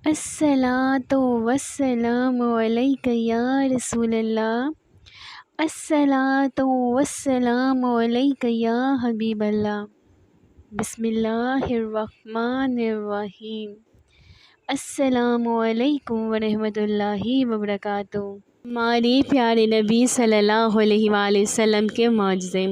الصلاۃ والسلام علیک یا رسول اللہ، الصلاۃ والسلام علیک یا حبیب اللہ۔ بسم اللہ الرحمن الرحیم۔ السلام علیکم ورحمۃ اللہ وبرکاتہ۔ ہمارے پیارے نبی صلی اللہ علیہ وآلہ وسلم کے معجزے۔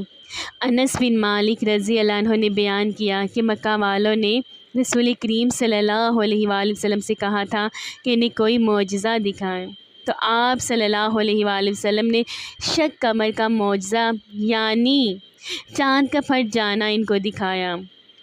انس بن مالک رضی اللہ عنہ نے بیان کیا کہ مکہ والوں نے رسول کریم صلی اللہ علیہ وآلہ وسلم سے کہا تھا کہ انہیں کوئی معجزہ دکھائیں، تو آپ صلی اللہ علیہ وآلہ وسلم نے شق قمر کا معجزہ یعنی چاند کا پھٹ جانا ان کو دکھایا۔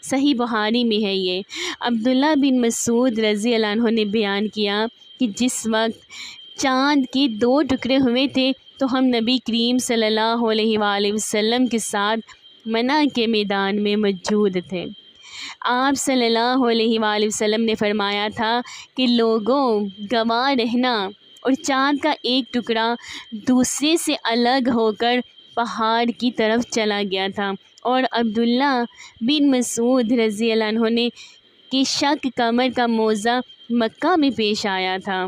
صحیح بخاری میں ہے یہ۔ عبداللہ بن مسعود رضی اللہ عنہ نے بیان کیا کہ جس وقت چاند کے 2 ٹکڑے ہوئے تھے تو ہم نبی کریم صلی اللہ علیہ وآلہ وسلم کے ساتھ منع کے میدان میں موجود تھے۔ آپ صلی اللہ علیہ وآلہ وسلم نے فرمایا تھا کہ لوگوں گواہ رہنا، اور چاند کا ایک ٹکڑا دوسرے سے الگ ہو کر پہاڑ کی طرف چلا گیا تھا، اور عبداللہ بن مسعود رضی اللہ عنہ نے کہ شق قمر کا معجزہ مکہ میں پیش آیا تھا۔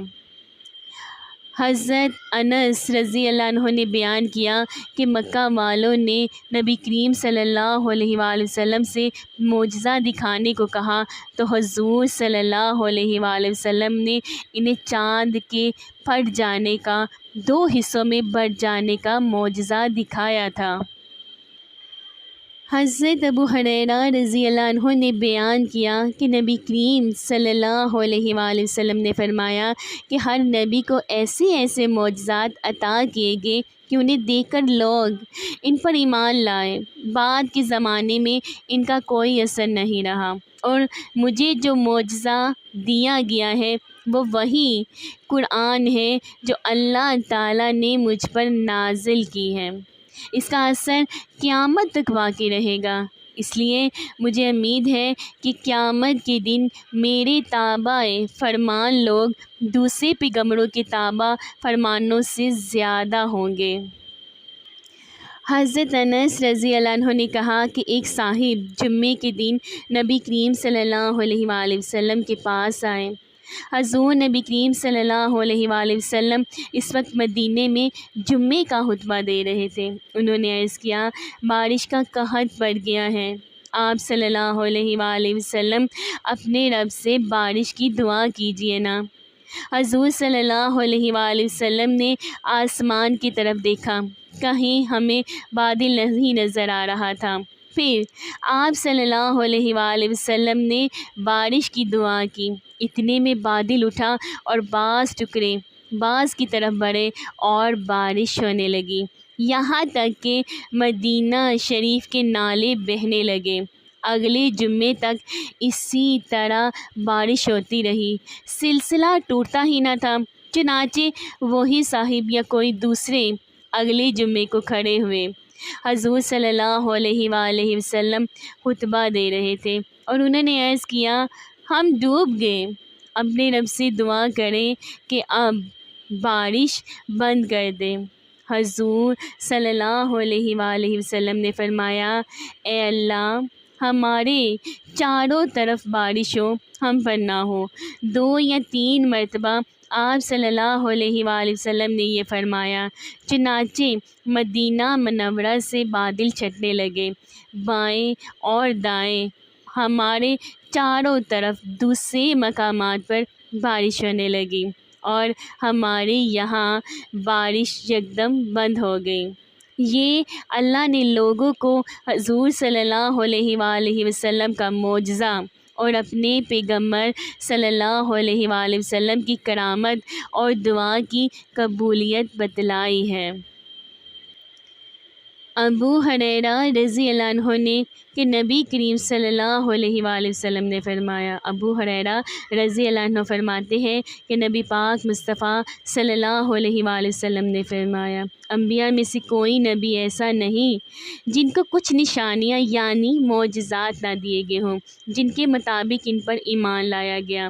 حضرت انس رضی اللہ عنہ نے بیان کیا کہ مکہ والوں نے نبی کریم صلی اللہ علیہ وآلہ وسلم سے معجزہ دکھانے کو کہا تو حضور صلی اللہ علیہ وآلہ وسلم نے انہیں چاند کے پھٹ جانے کا، 2 حصوں میں بٹ جانے کا معجزہ دکھایا تھا۔ حضرت ابو ہریرہ رضی اللہ عنہ نے بیان کیا کہ نبی کریم صلی اللہ علیہ وآلہ وسلم نے فرمایا کہ ہر نبی کو ایسے ایسے معجزات عطا کیے گئے کہ انہیں دیکھ کر لوگ ان پر ایمان لائے۔ بعد کے زمانے میں ان کا کوئی اثر نہیں رہا، اور مجھے جو معجزہ دیا گیا ہے وہ وہی قرآن ہے جو اللہ تعالیٰ نے مجھ پر نازل کی ہے۔ اس کا اثر قیامت تک باقی رہے گا، اس لیے مجھے امید ہے کہ قیامت کے دن میرے تابع فرمان لوگ دوسرے پیغمبروں کے تابع فرمانوں سے زیادہ ہوں گے۔ حضرت انس رضی اللہ عنہ نے کہا کہ ایک صاحب جمعے کے دن نبی کریم صلی اللہ علیہ وآلہ وسلم کے پاس آئے۔ حضور نبی کریم صلی اللہ علیہ وآلہ وسلم اس وقت مدینے میں جمعے کا خطبہ دے رہے تھے۔ انہوں نے عرض کیا، بارش کا قحط پڑ گیا ہے، آپ صلی اللہ علیہ وآلہ وسلم اپنے رب سے بارش کی دعا کیجیے نا۔ حضور صلی اللہ علیہ وآلہ وسلم نے آسمان کی طرف دیکھا، کہیں ہمیں بادل نہیں نظر آ رہا تھا۔ پھر آپ صلی اللہ علیہ وآلہ وسلم نے بارش کی دعا کی، اتنے میں بادل اٹھا اور بعض ٹکڑے بعض کی طرف بڑھے اور بارش ہونے لگی، یہاں تک کہ مدینہ شریف کے نالے بہنے لگے۔ اگلے جمعے تک اسی طرح بارش ہوتی رہی، سلسلہ ٹوٹتا ہی نہ تھا۔ چنانچہ وہی صاحب یا کوئی دوسرے اگلے جمعے کو کھڑے ہوئے۔ حضور صلی اللہ علیہ وآلہ وسلم خطبہ دے رہے تھے اور انہوں نے عرض کیا، ہم ڈوب گئے، اپنے رب سے دعا کریں کہ اب بارش بند کر دے۔ حضور صلی اللہ علیہ وآلہ وسلم نے فرمایا، اے اللہ، ہمارے چاروں طرف بارش ہو، ہم پر نہ ہو۔ 2 یا 3 مرتبہ آپ صلی اللہ علیہ وآلہ وسلم نے یہ فرمایا، چنانچہ مدینہ منورہ سے بادل چھٹنے لگے، بائیں اور دائیں ہمارے چاروں طرف دوسرے مقامات پر بارش ہونے لگی، اور ہمارے یہاں بارش یکدم بند ہو گئی۔ یہ اللہ نے لوگوں کو حضور صلی اللہ علیہ وآلہ وسلم کا معجزہ اور اپنے پیغمبر صلی اللہ علیہ وآلہ وسلم کی کرامت اور دعا کی قبولیت بتلائی ہے۔ ابو ہریرہ رضی اللہ عنہ نے کہ نبی کریم صلی اللہ علیہ وآلہ وسلم نے فرمایا۔ ابو ہریرہ رضی اللہ عنہ فرماتے ہیں کہ نبی پاک مصطفیٰ صلی اللہ علیہ وآلہ وسلم نے فرمایا، انبیاء میں سے کوئی نبی ایسا نہیں جن کو کچھ نشانیاں یعنی معجزات نہ دیے گئے ہوں، جن کے مطابق ان پر ایمان لایا گیا۔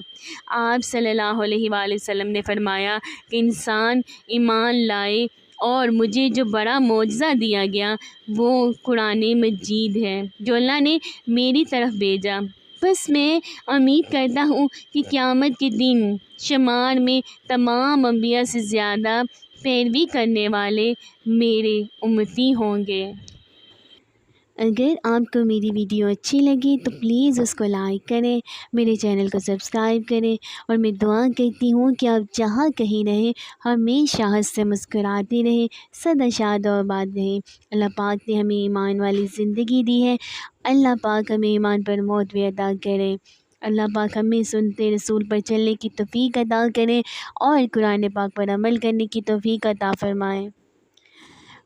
آپ صلی اللہ علیہ وآلہ وسلم نے فرمایا کہ انسان ایمان لائے، اور مجھے جو بڑا معجزہ دیا گیا وہ قرآن مجید ہے جو اللہ نے میری طرف بھیجا۔ بس میں امید کرتا ہوں کہ قیامت کے دن شمار میں تمام انبیاء سے زیادہ پیروی کرنے والے میرے امتی ہوں گے۔ اگر آپ کو میری ویڈیو اچھی لگی تو پلیز اس کو لائک کریں، میرے چینل کو سبسکرائب کریں، اور میں دعا کرتی ہوں کہ آپ جہاں کہیں رہیں ہمیشہ ہنس سے مسکراتے رہیں، سدا شاد و آباد رہیں۔ اللہ پاک نے ہمیں ایمان والی زندگی دی ہے، اللہ پاک ہمیں ایمان پر موت بھی عطا کرے۔ اللہ پاک ہمیں سنتے رسول پر چلنے کی توفیق عطا کرے اور قرآن پاک پر عمل کرنے کی توفیق عطا فرمائے۔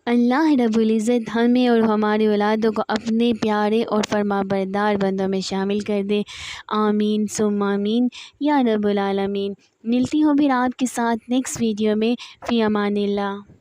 اللہ رب العزت ہمیں اور ہماری اولادوں کو اپنے پیارے اور فرمانبردار بندوں میں شامل کر دے، آمین ثم آمین یا رب العالمین۔ ملتی ہوں پھر آپ کے ساتھ نیکسٹ ویڈیو میں، فی امان اللہ۔